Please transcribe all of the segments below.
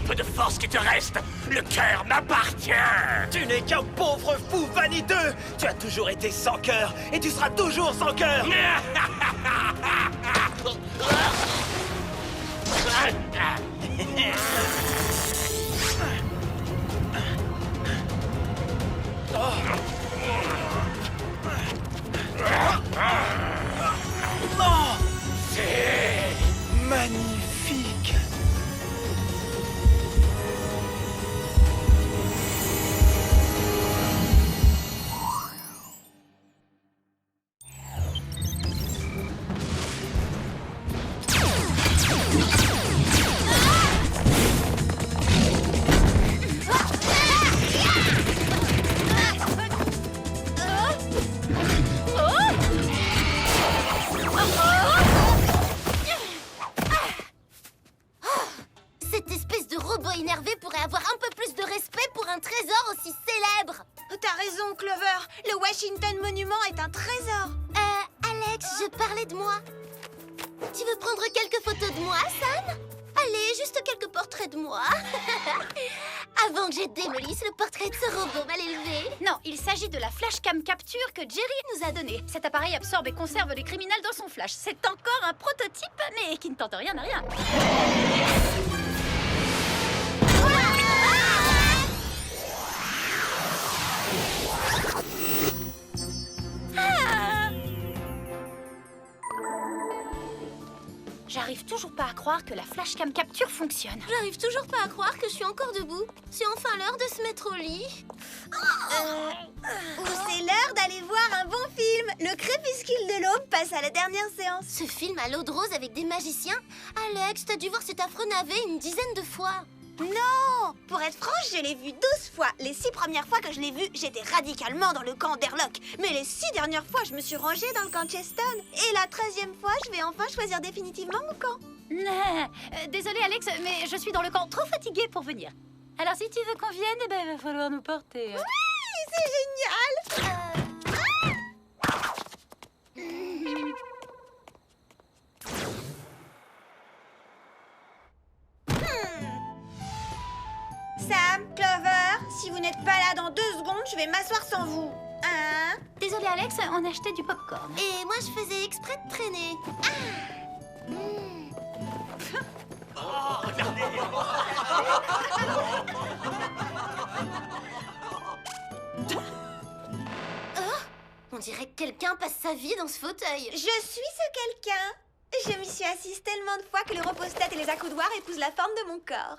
peu de force qui te reste, le cœur m'appartient. Tu n'es qu'un pauvre fou vaniteux. Tu as toujours été sans cœur, et tu seras toujours sans cœur. Non! C'est Magnifique! Cette espèce de robot énervé pourrait avoir un peu plus de respect pour un trésor aussi célèbre. T'as raison, Clover. Le Washington Monument est un trésor. Alex, je parlais de moi. Tu veux prendre quelques photos de moi, Sam? Allez, juste quelques portraits de moi. Avant que je démolisse le portrait de ce robot mal élevé. Non, il s'agit de la flashcam capture que Jerry nous a donnée. Cet appareil absorbe et conserve les criminels dans son flash. C'est encore un prototype, mais qui ne tente rien à rien. J'arrive toujours pas à croire que la flashcam capture fonctionne. J'arrive toujours pas à croire que je suis encore debout. C'est enfin l'heure de se mettre au lit. Ou c'est l'heure d'aller voir un bon film. Le Crépuscule de l'aube passe à la dernière séance. Ce film à l'eau de rose avec des magiciens? Alex, t'as dû voir cet affreux navet une dizaine de fois. Non! Pour être franche, je l'ai vu 12 fois. Les 6 premières fois que je l'ai vu, j'étais radicalement dans le camp d'Airlock. Mais les 6 dernières fois, je me suis rangée dans le camp Cheston. Et la 13e fois, je vais enfin choisir définitivement mon camp. Désolée Alex, mais je suis dans le camp trop fatiguée pour venir. Alors si tu veux qu'on vienne, eh ben, il va falloir nous porter. Oui, c'est génial! Sam, Clover, si vous n'êtes pas là dans 2 secondes, je vais m'asseoir sans vous. Hein? Désolée Alex, on a acheté du popcorn. Et moi, je faisais exprès de traîner. On dirait que quelqu'un passe sa vie dans ce fauteuil. Je suis ce quelqu'un. Je m'y suis assise tellement de fois que le repose-tête et les accoudoirs épousent la forme de mon corps.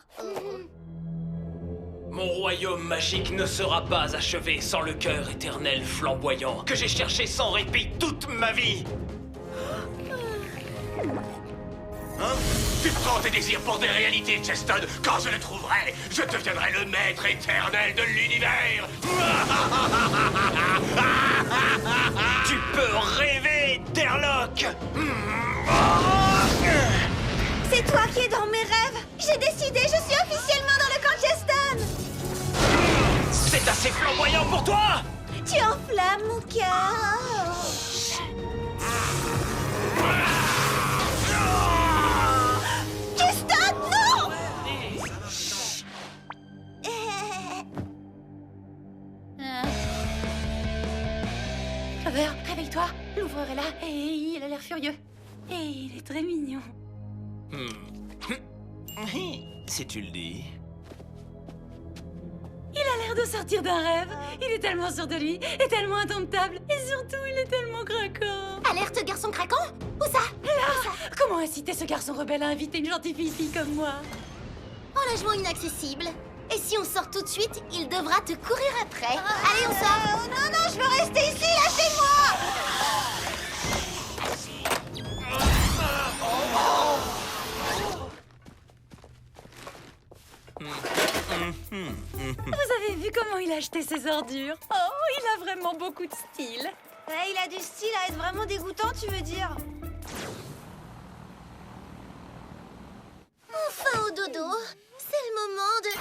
Mon royaume magique ne sera pas achevé sans le cœur éternel flamboyant que j'ai cherché sans répit toute ma vie. Hein? Tu prends tes désirs pour des réalités, Cheston. Quand je le trouverai, je deviendrai le maître éternel de l'univers. Tu peux rêver, Airlock. C'est toi qui es dans mes rêves. J'ai décidé, je suis officiellement dans le camp Cheston. C'est assez flamboyant pour toi. Tu enflammes mon cœur. Cheston, non! Clover, réveille-toi. L'ouvreur est là et il a l'air furieux. Et il est très mignon. Si tu le dis. Il a l'air de sortir d'un rêve. Il est tellement sûr de lui et tellement indomptable. Et surtout, il est tellement craquant. Alerte, garçon craquant? Où ça? Là, comment inciter ce garçon rebelle à inviter une gentille fille comme moi? Enlèvement inaccessible. Et si on sort tout de suite, il devra te courir après. Allez, on sort. Non, non, je veux rester ici, lâchez-moi! Vous avez vu comment il a acheté ses ordures? Oh, il a vraiment beaucoup de style. Ouais, il a du style à être vraiment dégoûtant, tu veux dire? Enfin au dodo. C'est le moment de...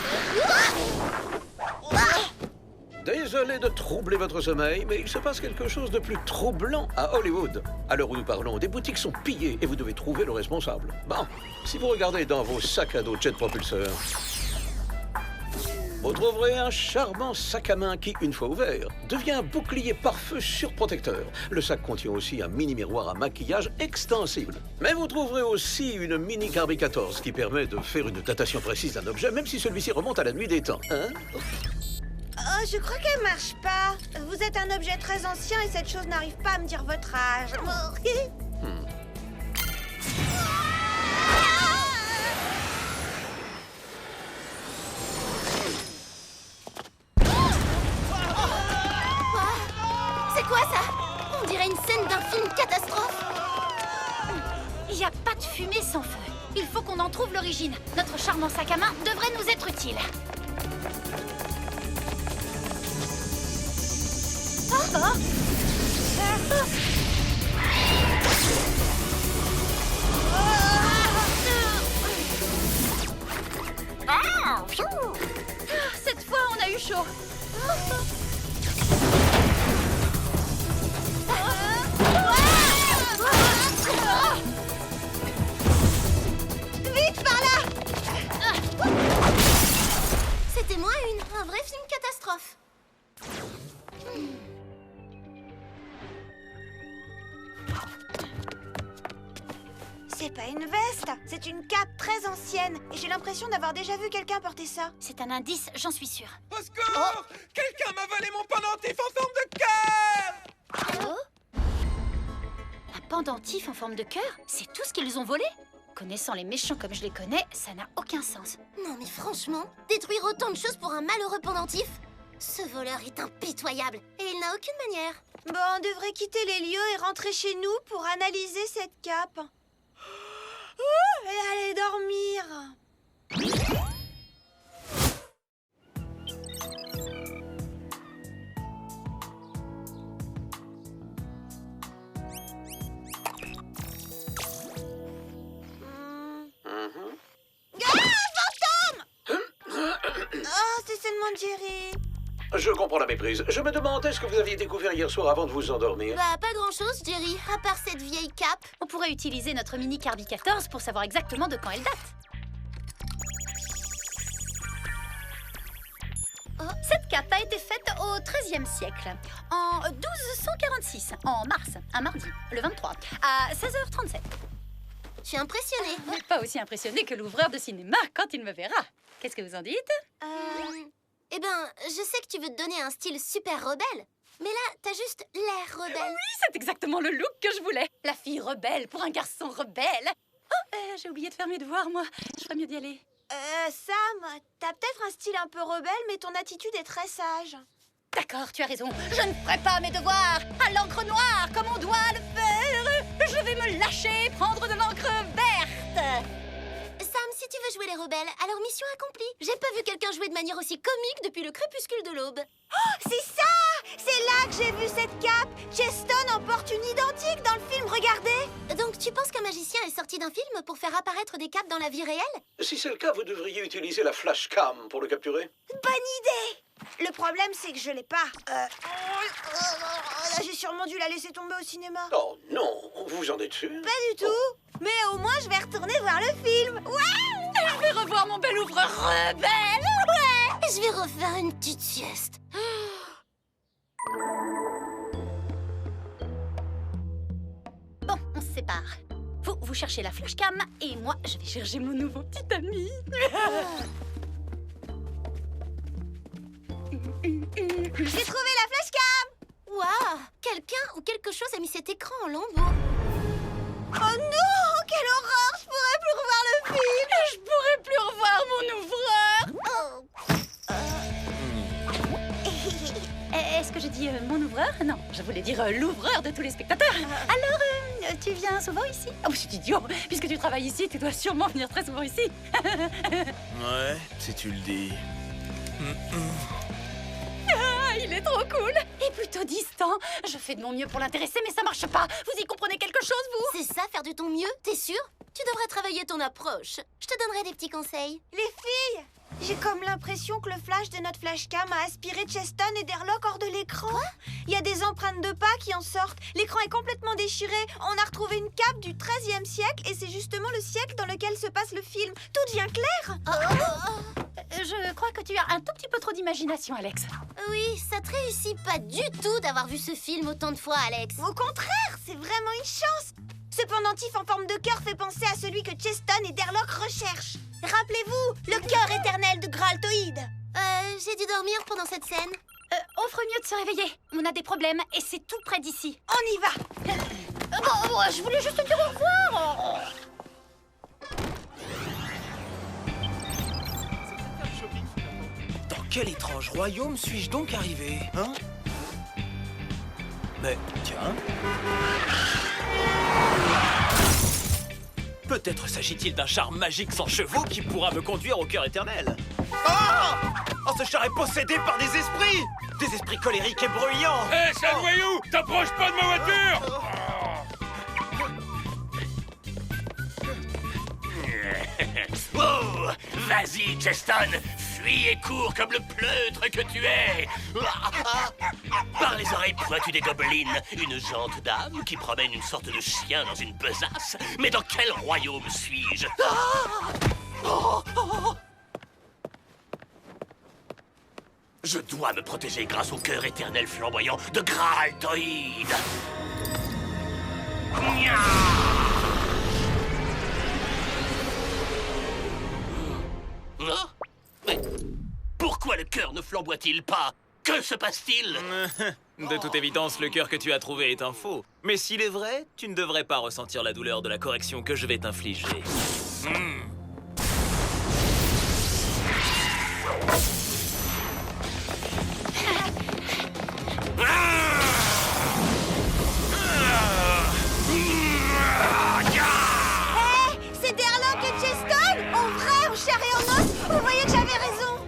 Désolé de troubler votre sommeil, mais il se passe quelque chose de plus troublant à Hollywood. À l'heure où nous parlons, des boutiques sont pillées et vous devez trouver le responsable. Bon, si vous regardez dans vos sacs à dos jet propulseurs... vous trouverez un charmant sac à main qui, une fois ouvert, devient un bouclier pare-feu surprotecteur. Le sac contient aussi un mini miroir à maquillage extensible. Mais vous trouverez aussi une mini Carby 14 qui permet de faire une datation précise d'un objet, même si celui-ci remonte à la nuit des temps. Hein? Oh, je crois qu'elle marche pas. Vous êtes un objet très ancien et cette chose n'arrive pas à me dire votre âge. C'est quoi ça? On dirait une scène d'un film catastrophe. Il n'y a pas de fumée sans feu. Il faut qu'on en trouve l'origine. Notre charmant sac à main devrait nous être utile. Cette fois, on a eu chaud. Vite par là! C'était moins un vrai film catastrophe. C'est pas une veste, c'est une cape très ancienne. Et j'ai l'impression d'avoir déjà vu quelqu'un porter ça. C'est un indice, j'en suis sûre. Au secours! Quelqu'un m'a volé mon pendentif en forme de cœur! Un pendentif en forme de cœur? C'est tout ce qu'ils ont volé? Connaissant les méchants comme je les connais, ça n'a aucun sens. Non mais franchement, détruire autant de choses pour un malheureux pendentif? Ce voleur est impitoyable et il n'a aucune manière. Bon, on devrait quitter les lieux et rentrer chez nous pour analyser cette cape. Oh, et aller dormir. Oh, c'est seulement Jerry. Je comprends la méprise. Je me demandais ce que vous aviez découvert hier soir avant de vous endormir. Bah pas grand-chose, Jerry, à part cette vieille cape. On pourrait utiliser notre mini Carby 14 pour savoir exactement de quand elle date. Cette cape a été faite au XIIIe siècle, en 1246, en mars, un mardi, le 23, à 16h37. Je suis impressionnée. Pas aussi impressionné que l'ouvreur de cinéma quand il me verra. Qu'est-ce que vous en dites? Eh ben, je sais que tu veux te donner un style super rebelle, mais là, t'as juste l'air rebelle. Oui, c'est exactement le look que je voulais. La fille rebelle pour un garçon rebelle. Oh, j'ai oublié de faire mes devoirs, moi. Je ferais mieux d'y aller. Sam, t'as peut-être un style un peu rebelle, mais ton attitude est très sage. D'accord, tu as raison. Je ne ferai pas mes devoirs à l'encre noire comme on doit le faire. Je vais me lâcher, prendre de l'encre verte. Sam, si tu veux jouer les rebelles, alors mission accomplie. J'ai pas vu quelqu'un jouer de manière aussi comique depuis le crépuscule de l'aube. Oh, c'est ça! C'est là que j'ai vu cette cape. Cheston en porte une identique dans le film, regardez. Donc tu penses qu'un magicien est sorti d'un film pour faire apparaître des capes dans la vie réelle? Si c'est le cas, vous devriez utiliser la flash cam pour le capturer. Bonne idée! Le problème, c'est que je l'ai pas. Là, j'ai sûrement dû la laisser tomber au cinéma. Oh non, vous en êtes sûr? Pas du tout. Mais au moins, je vais retourner voir le film. Ouais! Je vais revoir mon bel ouvreur rebelle. Ouais. Je vais refaire une petite sieste. Bon, on se sépare. Vous cherchez la flashcam et moi, je vais chercher mon nouveau petit ami. J'ai trouvé la flashcam. Waouh! Quelqu'un ou quelque chose a mis cet écran en lambeaux. Oh non! Quelle horreur! Je pourrais plus revoir le film. Je pourrais plus revoir mon ouvreur. Est-ce que je dis mon ouvreur? Non, je voulais dire l'ouvreur de tous les spectateurs. Alors, tu viens souvent ici? Oh, c'est idiot. Puisque tu travailles ici, tu dois sûrement venir très souvent ici. Ouais, si tu le dis. Ah, il est trop cool. Et plutôt distant. Je fais de mon mieux pour l'intéresser, mais ça marche pas. Vous y comprenez quelque chose, vous? C'est ça, faire de ton mieux? T'es sûr? Tu devrais travailler ton approche. Je te donnerai des petits conseils. Les filles, J'ai comme l'impression que le flash de notre flashcam a aspiré Cheston et Derlock hors de l'écran. Il y a des empreintes de pas qui en sortent. L'écran est complètement déchiré. On a retrouvé une cape du XIIIe siècle et c'est justement le siècle dans lequel se passe le film. Tout devient clair. Je crois que tu as un tout petit peu trop d'imagination, Alex. Oui, ça te réussit pas du tout d'avoir vu ce film autant de fois, Alex. Au contraire, c'est vraiment une chance. Ce pendentif en forme de cœur fait penser à celui que Cheston et Derlock recherchent. Rappelez-vous, le cœur éternel de Graltoïde. J'ai dû dormir pendant cette scène. On ferait mieux de se réveiller. On a des problèmes et c'est tout près d'ici. On y va. Bon, je voulais juste te dire au revoir. Dans quel étrange royaume suis-je donc arrivé, hein? Mais, tiens... Peut-être s'agit-il d'un char magique sans chevaux qui pourra me conduire au cœur éternel. Oh, ce char est possédé par des esprits! Des esprits colériques et bruyants! Hé, sale voyou! T'approches pas de ma voiture! Oh, vas-y, Cheston, fuis et cours comme le pleutre que tu es. Par les oreilles pointues des gobelines, une gente dame qui promène une sorte de chien dans une besace. Mais dans quel royaume suis-je? Je dois me protéger grâce au cœur éternel flamboyant de Graltoïde. Ah, mais pourquoi le cœur ne flamboie-t-il pas? Que se passe-t-il? De toute évidence, le cœur que tu as trouvé est un faux. Mais s'il est vrai, tu ne devrais pas ressentir la douleur de la correction que je vais t'infliger. Hé, c'est Derlock et Cheston. En vrai, en chair et en os. Vous voyez que j'avais raison.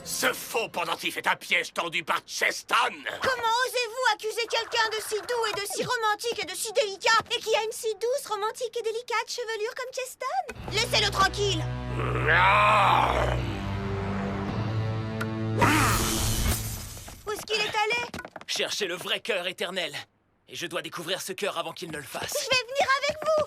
Ce faux pendentif est un piège tendu par Cheston. Comment osez-vous accuser quelqu'un de si doux et de si romantique et de si délicat et qui a une si douce, romantique et délicate chevelure comme Cheston? Laissez-le tranquille. Où est-ce qu'il est allé? Cherchez le vrai cœur éternel. Et je dois découvrir ce cœur avant qu'il ne le fasse. Je vais venir avec vous.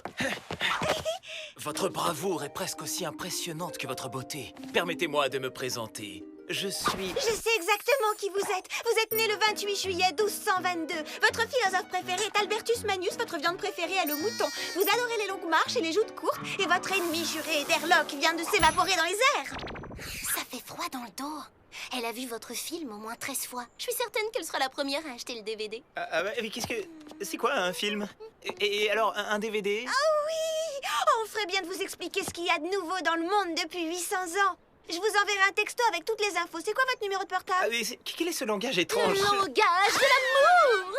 Votre bravoure est presque aussi impressionnante que votre beauté. Permettez-moi de me présenter. Je suis... Je sais exactement qui vous êtes. Vous êtes né le 28 juillet 1222. Votre philosophe préféré est Albertus Magnus. Votre viande préférée est le mouton. Vous adorez les longues marches et les joutes courtes. Et votre ennemi juré, Derlock, vient de s'évaporer dans les airs. Ça fait froid dans le dos. Elle a vu votre film au moins 13 fois. Je suis certaine qu'elle sera la première à acheter le DVD. mais qu'est-ce que... C'est quoi un film? Et alors, un DVD? Ah oui! On ferait bien de vous expliquer ce qu'il y a de nouveau dans le monde depuis 800 ans. Je vous enverrai un texto avec toutes les infos. C'est quoi votre numéro de portable? Quel est ce langage étrange? Le langage de l'amour.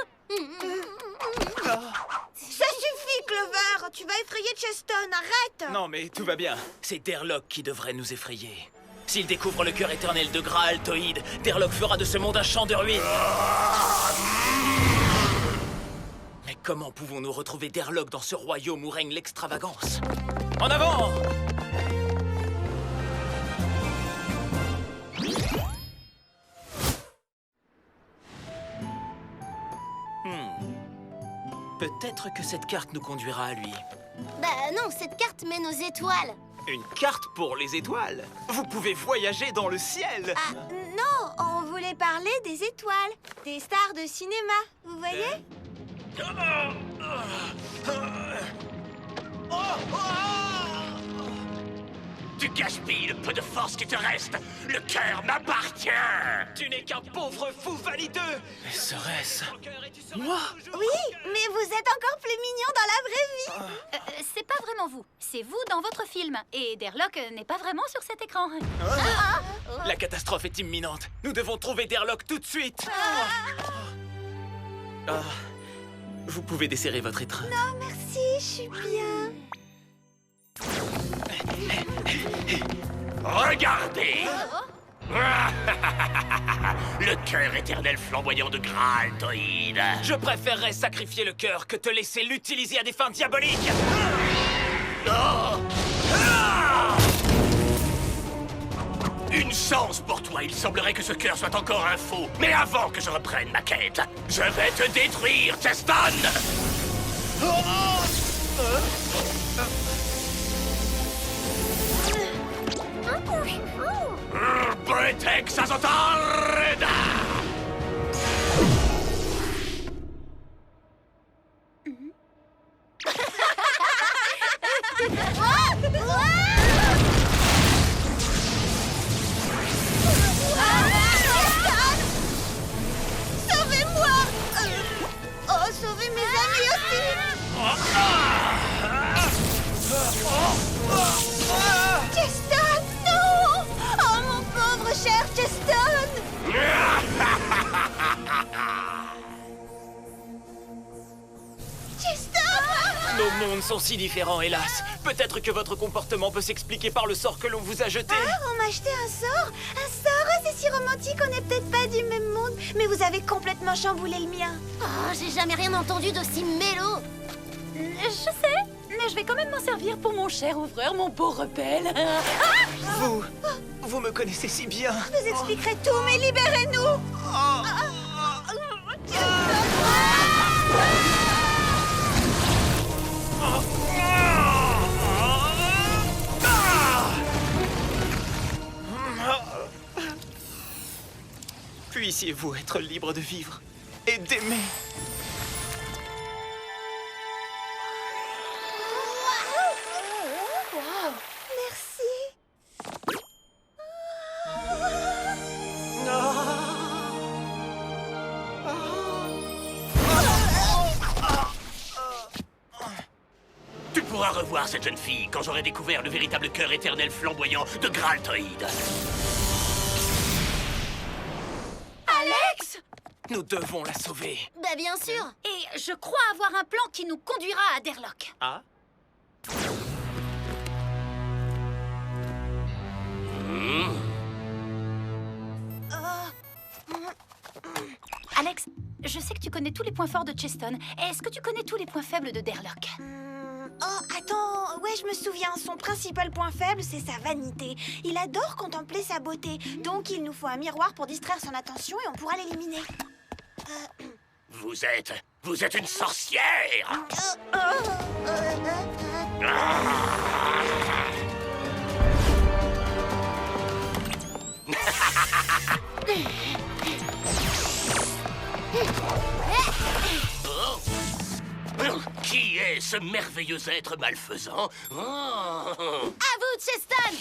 Ça suffit, Clover. Tu vas effrayer Cheston. Arrête. Non, mais tout va bien. C'est Derlock qui devrait nous effrayer. S'il découvre le cœur éternel de Graltoïde, Derlock fera de ce monde un champ de ruines. Mais comment pouvons-nous retrouver Derlock dans ce royaume où règne l'extravagance? En avant! Peut-être que cette carte nous conduira à lui. Bah non, cette carte mène aux étoiles. Une carte pour les étoiles? Vous pouvez voyager dans le ciel! Ah, non, on voulait parler des étoiles, des stars de cinéma, vous voyez? Tu gaspilles le peu de force qui te reste. Le cœur m'appartient. Tu n'es qu'un pauvre fou vaniteux! Mais serait-ce... moi? Oui, mais vous êtes encore plus mignon dans la vraie vie. C'est pas vraiment vous. C'est vous dans votre film. Et Derlock n'est pas vraiment sur cet écran. La catastrophe est imminente. Nous devons trouver Derlock tout de suite. Vous pouvez desserrer votre étreinte. Non, merci, je suis bien. Regardez. Le cœur éternel flamboyant de Graltoïd. Je préférerais sacrifier le cœur que te laisser l'utiliser à des fins diaboliques. Oh! Une chance pour toi, il semblerait que ce cœur soit encore un faux. Mais avant que je reprenne ma quête, je vais te détruire, Cheston! Boetex Azotarda! Sauvez-moi! Oh, sauvez mes amis aussi! Cheston, non! Oh, mon pauvre cher Cheston! Cheston! Nos mondes sont si différents, hélas. Peut-être que votre comportement peut s'expliquer par le sort que l'on vous a jeté. Ah, on m'a acheté un sort? Un sort? Oh, c'est si romantique, on n'est peut-être pas du même monde. Mais vous avez complètement chamboulé le mien. Oh, j'ai jamais rien entendu d'aussi mélo. Je sais, mais je vais quand même m'en servir pour mon cher ouvreur, mon beau rebelle. Vous me connaissez si bien. Je vous expliquerai tout, mais libérez-nous! Puissiez-vous être libre de vivre et d'aimer. Merci. Tu pourras revoir cette jeune fille quand j'aurai découvert le véritable cœur éternel flamboyant de Graltoïd. Alex! Nous devons la sauver. Bah bien sûr. Et je crois avoir un plan qui nous conduira à Derlock. Ah? Alex, je sais que tu connais tous les points forts de Cheston. Est-ce que tu connais tous les points faibles de Derlock? Oh, attends, ouais, je me souviens. Son principal point faible, c'est sa vanité. Il adore contempler sa beauté. Donc, il nous faut un miroir pour distraire son attention et on pourra l'éliminer. Vous êtes une sorcière! Qui est ce merveilleux être malfaisant? À vous, Cheston.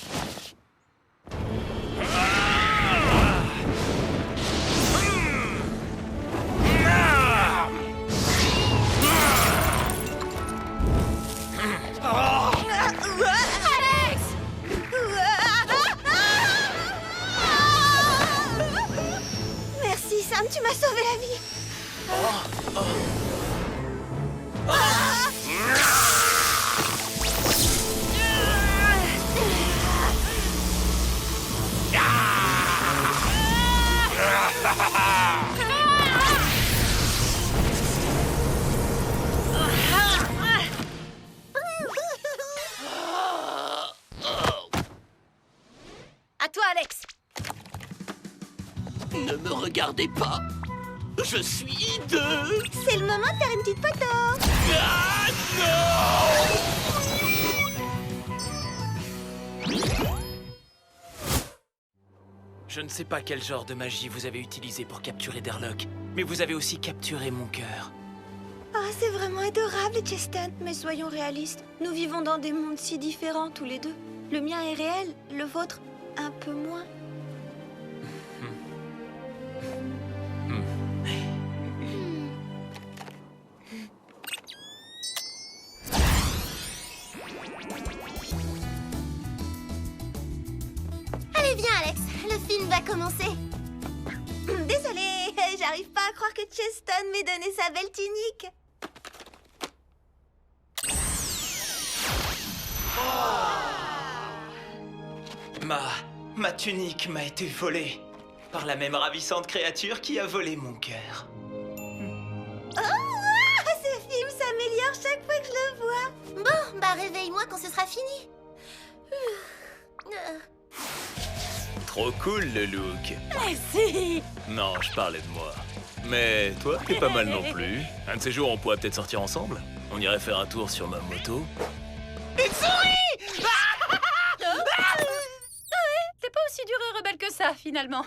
Merci, Sam, tu m'as sauvé la vie. À toi, Alex. Ne me regardez pas. Je suis hideux. C'est le moment de faire une petite photo. Ah non! Je ne sais pas quel genre de magie vous avez utilisé pour capturer Derlock, mais vous avez aussi capturé mon cœur. Ah, c'est vraiment adorable, Cheston. Mais soyons réalistes. Nous vivons dans des mondes si différents, tous les deux. Le mien est réel, le vôtre, un peu moins. Allez, viens, Alex. Le film va commencer. Désolée, j'arrive pas à croire que Cheston m'ait donné sa belle tunique. Ma tunique m'a été volée par la même ravissante créature qui a volé mon cœur. Ce film s'améliore chaque fois que je le vois. Bon, bah réveille-moi quand ce sera fini. Trop cool le look. Merci. Non, je parlais de moi. Mais toi, t'es pas mal non plus. Un de ces jours, on pourrait peut-être sortir ensemble. On irait faire un tour sur ma moto. T'es pas aussi dur et rebelle que ça, finalement.